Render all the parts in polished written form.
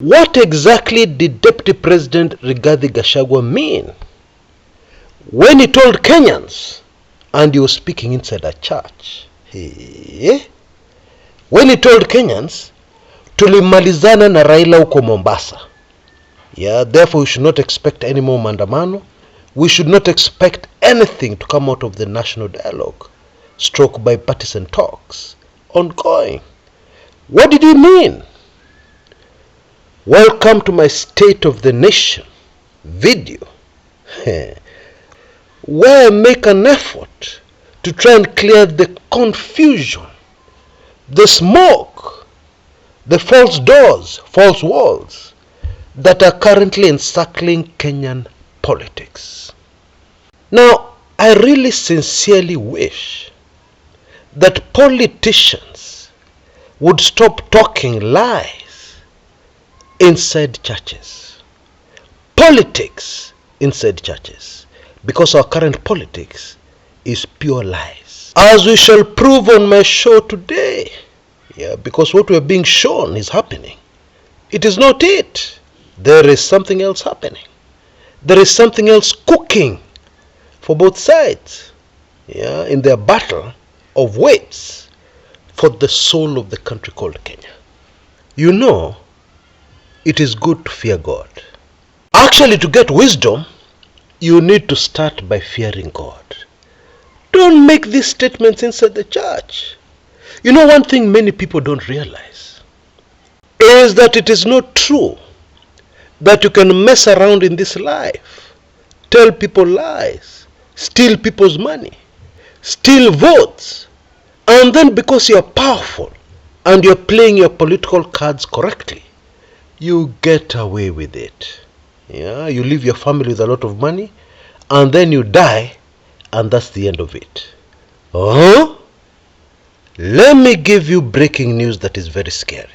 What exactly did Deputy President Gachagua mean when he told Kenyans, and he was speaking inside a church, when he told Kenyans, tulimalizana na Raila huko Mombasa. Therefore we should not expect any more maandamano. We should not expect anything to come out of the national dialogue, stroke bipartisan talks, ongoing. What did he mean? Welcome to my State of the Nation video, where I make an effort to try and clear the confusion, the smoke, the false doors, false walls that are currently encircling Kenyan politics. Now, I really sincerely wish that politicians would stop talking lies inside churches, politics inside churches, because our current politics is pure lies, as we shall prove on my show today. Because what we are being shown is happening. It is not it. There is something else happening. There is something else cooking for both sides, in their battle of weights for the soul of the country called Kenya. You know, it is good to fear God. Actually, to get wisdom, you need to start by fearing God. Don't make these statements inside the church. You know, one thing many people don't realize is that it is not true that you can mess around in this life, tell people lies, steal people's money, steal votes, and then because you're powerful and you're playing your political cards correctly, you get away with it. You leave your family with a lot of money, and then you die, and that's the end of it. Let me give you breaking news that is very scary.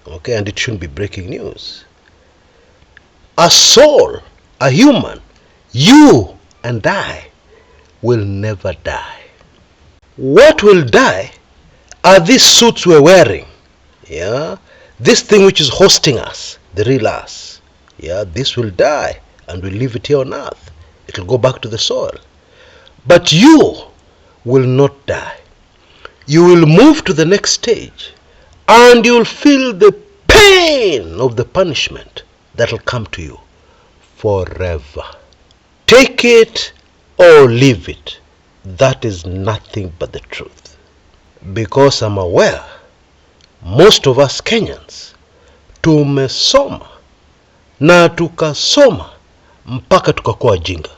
And it shouldn't be breaking news. A soul, a human, you and I, will never die. What will die are these suits we're wearing. This thing which is hosting us, the real us. This will die, and we'll leave it here on earth. It will go back to the soil. But you will not die. You will move to the next stage, and you will feel the pain of the punishment that will come to you forever. Take it or leave it. That is nothing but the truth. Because I'm aware most of us Kenyans tumesoma na tukasoma mpaka tukakuwa wajinga.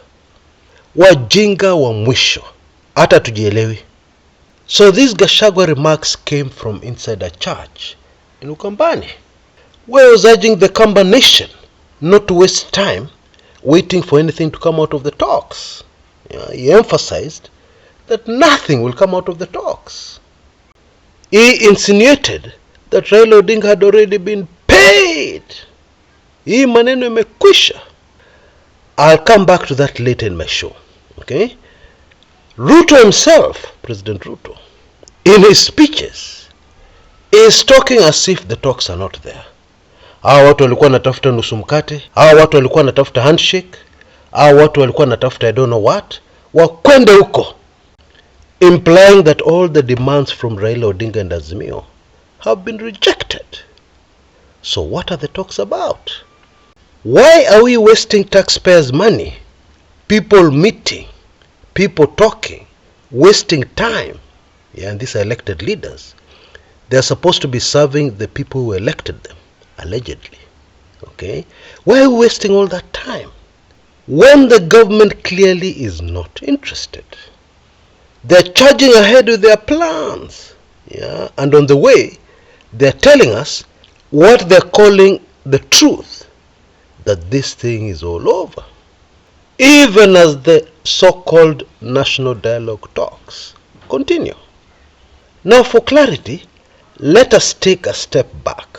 Wajinga wa mwisho, hata tujielewi. So these Gachagua remarks came from inside a church in Ukambani, where he was urging the Kamba nation not to waste time waiting for anything to come out of the talks. He emphasized that nothing will come out of the talks. He insinuated that Raila Odinga had already been paid. Hii maneno imekwisha. I'll come back to that later in my show. Ruto himself, President Ruto, in his speeches, is talking as if the talks are not there. Hawa watu walikuwa natafuta nusu mkate, hawa watu walikuwa natafuta handshake, hawa watu walikuwa natafuta I don't know what, wakwende huko, implying that all the demands from Raila Odinga and Azimio have been rejected. So what are the talks about? Why are we wasting taxpayers' money, people meeting, people talking, wasting time? And these are elected leaders. They are supposed to be serving the people who elected them, allegedly. Why are we wasting all that time when the government clearly is not interested? They're charging ahead with their plans. And on the way, they're telling us what they're calling the truth, that this thing is all over. Even as the so-called national dialogue talks continue. Now, for clarity, let us take a step back,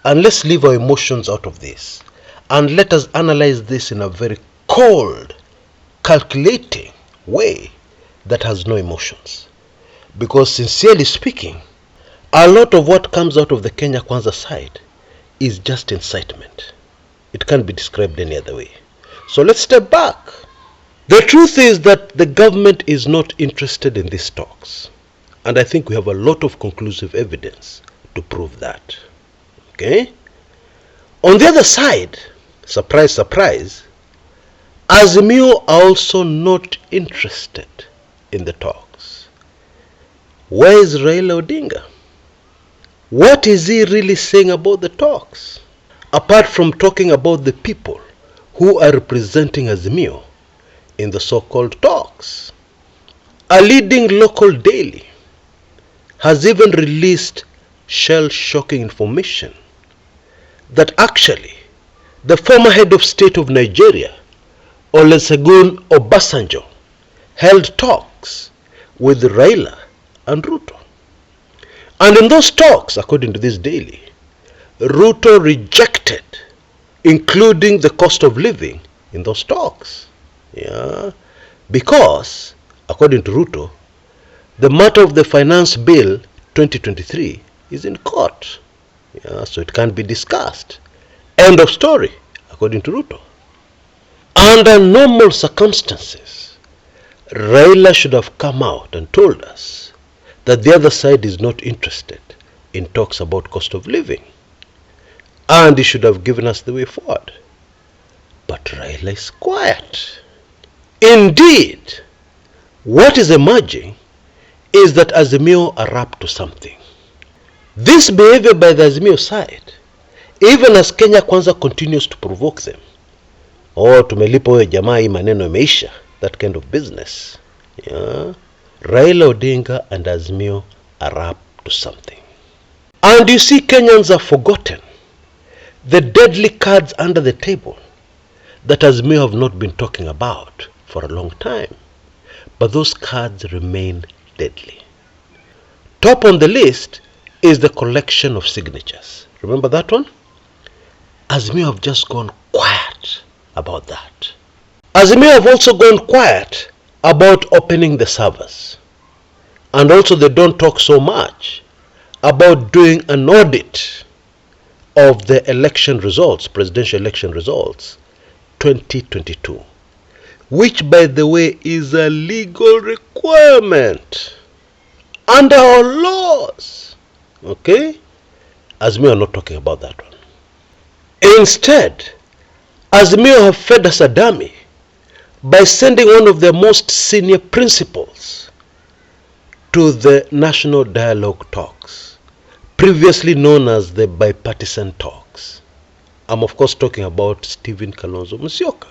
and let's leave our emotions out of this, and let us analyze this in a very cold, calculating way that has no emotions. Because sincerely speaking, a lot of what comes out of the Kenya Kwanza side is just incitement. It can't be described any other way. So let's step back. The truth is that the government is not interested in these talks. And I think we have a lot of conclusive evidence to prove that. Okay? On the other side, surprise, surprise, Azimio are also not interested in the talks. Where is Raila Odinga? What is he really saying about the talks? Apart from talking about the people who are representing Azimio in the so-called talks. A leading local daily has even released shell-shocking information that actually the former head of state of Nigeria, Olusegun Obasanjo, held talks with Raila and Ruto. And in those talks, according to this daily, Ruto rejected including the cost of living in those talks. Yeah, because according to Ruto, the matter of the finance bill 2023 is in court. Yeah, so it can't be discussed. End of story, according to Ruto. Under normal circumstances, Raila should have come out and told us that the other side is not interested in talks about cost of living. And he should have given us the way forward. But Raila is quiet. Indeed, what is emerging is that Azimio are up to something. This behavior by the Azimio side, even as Kenya Kwanza continues to provoke them, tumelipa huyo jamaa hii maneno imeisha, that kind of business. Yeah. Raila Odinga and Azimio are up to something. And you see, Kenyans have forgotten the deadly cards under the table that Azimio have not been talking about for a long time. But those cards remain deadly. Top on the list is the collection of signatures. Remember that one? Azimio have just gone quiet about that. Azimio have also gone quiet about opening the servers. And also they don't talk so much about doing an audit of the election results, presidential election results, 2022. Which, by the way, is a legal requirement under our laws. Okay? Azimio are not talking about that one. Instead, Azimio have fed us a dummy by sending one of their most senior principals to the National Dialogue Talks, previously known as the bipartisan talks. I'm of course talking about Stephen Kalonzo Musyoka.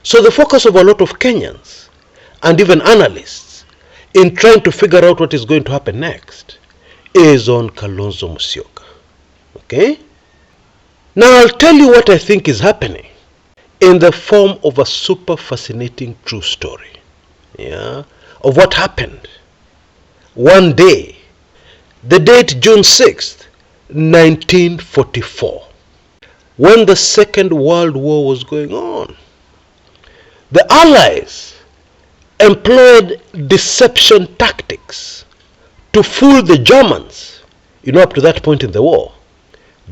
So the focus of a lot of Kenyans and even analysts in trying to figure out what is going to happen next is on Kalonzo Musyoka. Okay? Now I'll tell you what I think is happening in the form of a super fascinating true story. Yeah? Of what happened one day, the date June 6th, 1944, when the Second World War was going on. The Allies employed deception tactics to fool the Germans. You know, up to that point in the war,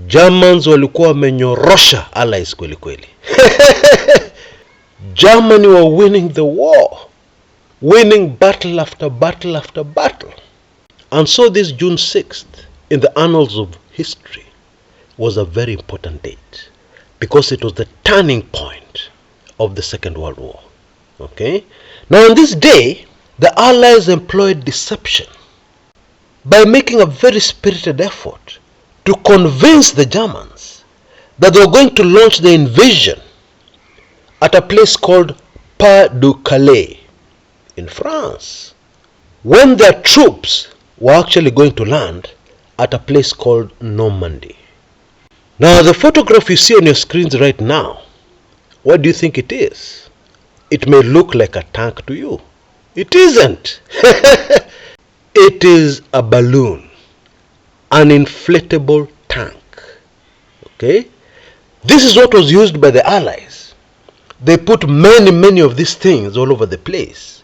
Germans walikuwa wamenyorosha Allies kweli kweli. Germany were winning the war, winning battle after battle after battle. And so this June 6th, in the annals of history, was a very important date because it was the turning point of the Second World War. Okay? Now on this day, the Allies employed deception by making a very spirited effort to convince the Germans that they were going to launch the invasion at a place called Pas-de-Calais in France, when their troops were actually going to land at a place called Normandy. Now the photograph you see on your screens right now, what do you think it is? It may look like a tank to you. It isn't. It is a balloon, an inflatable tank. Okay? This is what was used by the Allies. They put many of these things all over the place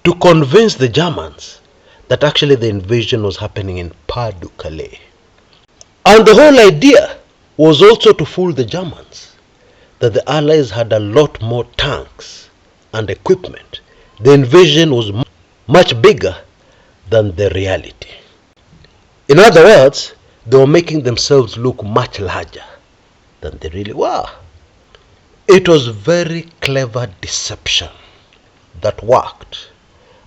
to convince the Germans that actually the invasion was happening in Pas-de-Calais. And the whole idea was also to fool the Germans that the Allies had a lot more tanks and equipment. The invasion was much bigger than the reality. In other words, they were making themselves look much larger than they really were. It was very clever deception that worked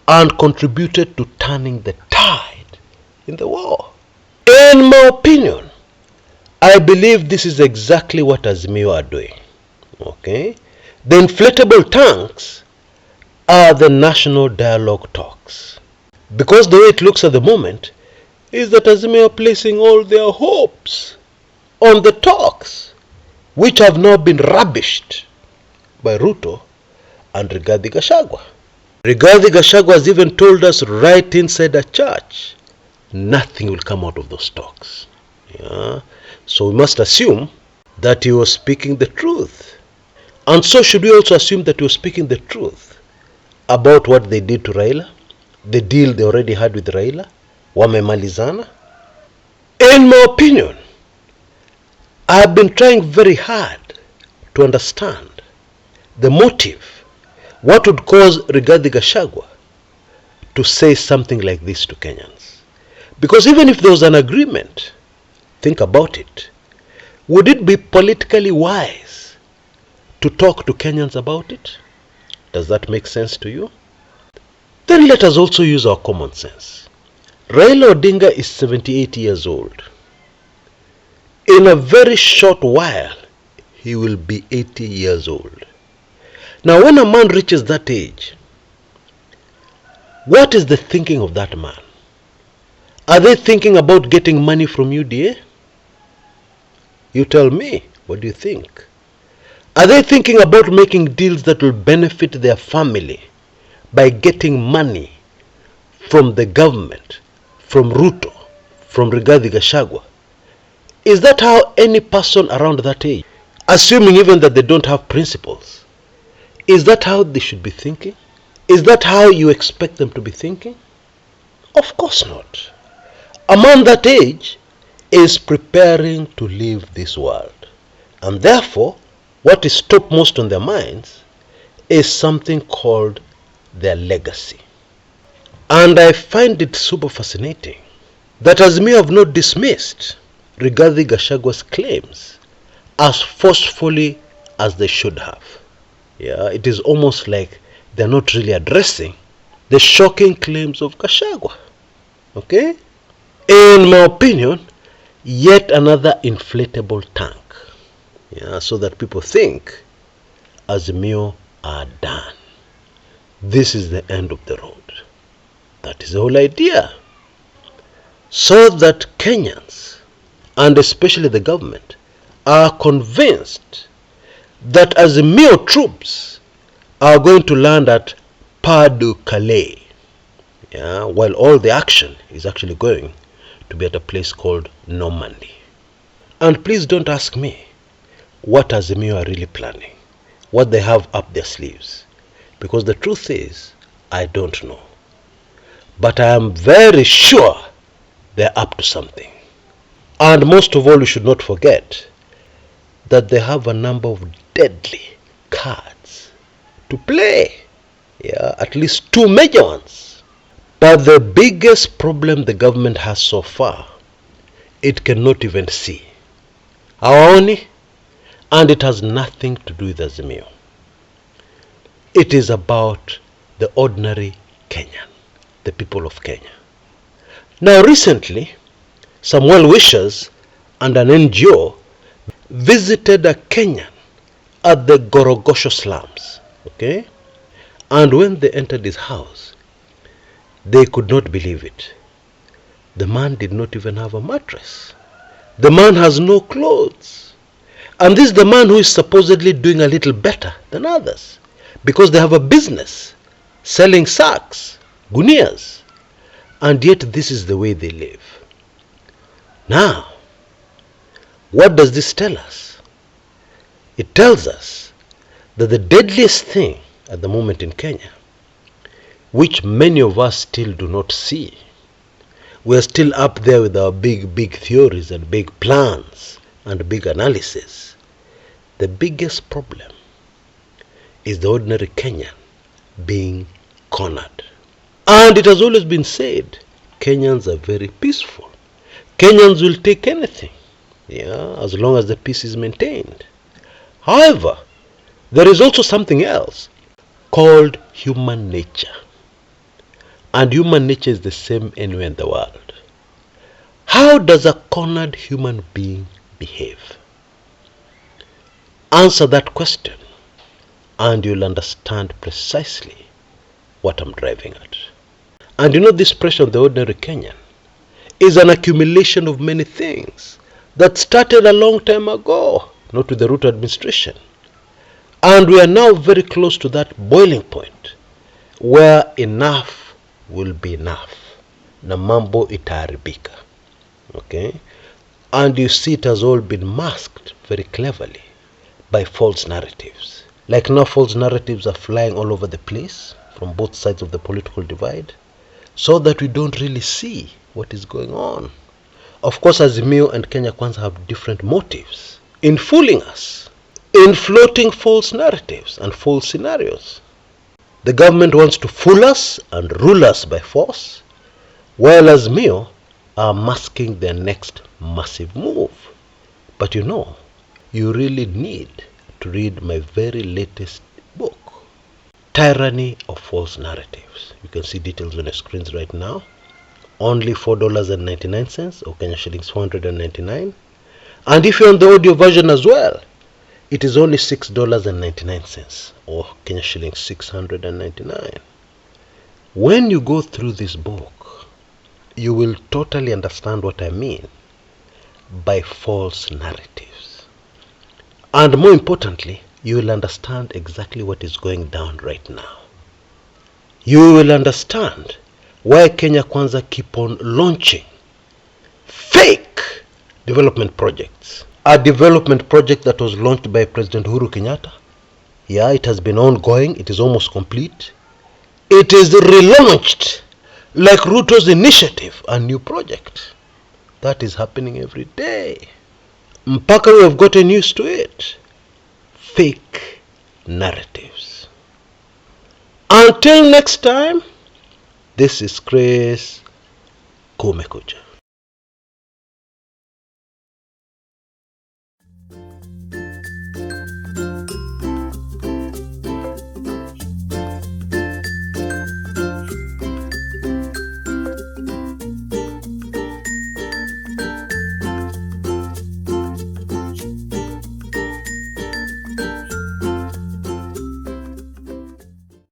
and contributed to turning the tide in the war. In my opinion, I believe this is exactly what Azimio are doing. Okay? The inflatable tanks are the national dialogue talks. Because the way it looks at the moment is that Azimio are placing all their hopes on the talks, which have now been rubbished by Ruto and Rigathi Gachagua. Rigathi Gachagua has even told us right inside a church, nothing will come out of those talks. Yeah? So we must assume that he was speaking the truth. And so should we also assume that he was speaking the truth about what they did to Raila, the deal they already had with Raila, wamemalizana? In my opinion, I have been trying very hard to understand the motive, what would cause Rigathi Gachagua to say something like this to Kenyans. Because even if there was an agreement, think about it, would it be politically wise to talk to Kenyans about it? Does that make sense to you? Then let us also use our common sense. Raila Odinga is 78 years old. In a very short while, he will be 80 years old. Now, when a man reaches that age, what is the thinking of that man? Are they thinking about getting money from UDA? You tell me, what do you think? Are they thinking about making deals that will benefit their family by getting money from the government, from Ruto, from Rigathi Gachagua? Is that how any person around that age, assuming even that they don't have principles, is that how they should be thinking? Is that how you expect them to be thinking? Of course not. A man that age is preparing to leave this world. And therefore, what is topmost on their minds is something called their legacy. And I find it super fascinating that Azimio have not dismissed Rigathi Gachagua's claims as forcefully as they should have. Yeah, it is almost like they're not really addressing the shocking claims of Gachagua. Okay? In my opinion, yet another inflatable tank. Yeah, so that people think Azimio are done. This is the end of the road. That is the whole idea. So that Kenyans, and especially the government, are convinced that Azimio troops are going to land at Pas-de-Calais, yeah, while all the action is actually going to be at a place called Normandy. And please don't ask me what Azimio are really planning, what they have up their sleeves, because the truth is, I don't know. But I am very sure they're up to something. And most of all, we should not forget that they have a number of deadly cards to play. Yeah, at least two major ones. But the biggest problem the government has so far, it cannot even see. Hawaoni, and it has nothing to do with Azimio. It is about the ordinary Kenyan, the people of Kenya. Now recently, some well-wishers and an NGO visited a Kenyan at the Gorogosho slums. Okay? And when they entered his house, they could not believe it. The man did not even have a mattress. The man has no clothes. And this is the man who is supposedly doing a little better than others, because they have a business selling sacks, gunias, and yet this is the way they live. Now, what does this tell us? It tells us that the deadliest thing at the moment in Kenya, which many of us still do not see, we are still up there with our big theories and big plans, and big analysis, the biggest problem is the ordinary Kenyan being cornered. And it has always been said, Kenyans are very peaceful. Kenyans will take anything, as long as the peace is maintained. However, there is also something else called human nature. And human nature is the same anywhere in the world. How does a cornered human being behave? Answer that question and you'll understand precisely what I'm driving at. And this pressure on the ordinary Kenyan is an accumulation of many things that started a long time ago, not with the Ruto administration. And we are now very close to that boiling point where enough will be enough. Na mambo itaharibika. Okay? And you see it has all been masked very cleverly by false narratives. Like now false narratives are flying all over the place from both sides of the political divide, so that we don't really see what is going on. Of course, Azimio and Kenya Kwanza have different motives in fooling us, in floating false narratives and false scenarios. The government wants to fool us and rule us by force, while Azimio are masking their next massive move. But you really need to read my very latest book, Tyranny of False Narratives. You can see details on the screens right now. Only $4.99 or Kenya shillings 499. And if you're on the audio version as well, it is only $6.99 or Kenya shillings 699. When you go through this book, you will totally understand what I mean by false narratives. And more importantly, you will understand exactly what is going down right now. You will understand why Kenya Kwanza keep on launching fake development projects. A development project that was launched by President Uhuru Kenyatta. Yeah, it has been ongoing. It is almost complete. It is relaunched like Ruto's initiative, a new project. That is happening every day. Mpaka we have gotten used to it. Fake narratives. Until next time, this is Chris Kumekucha.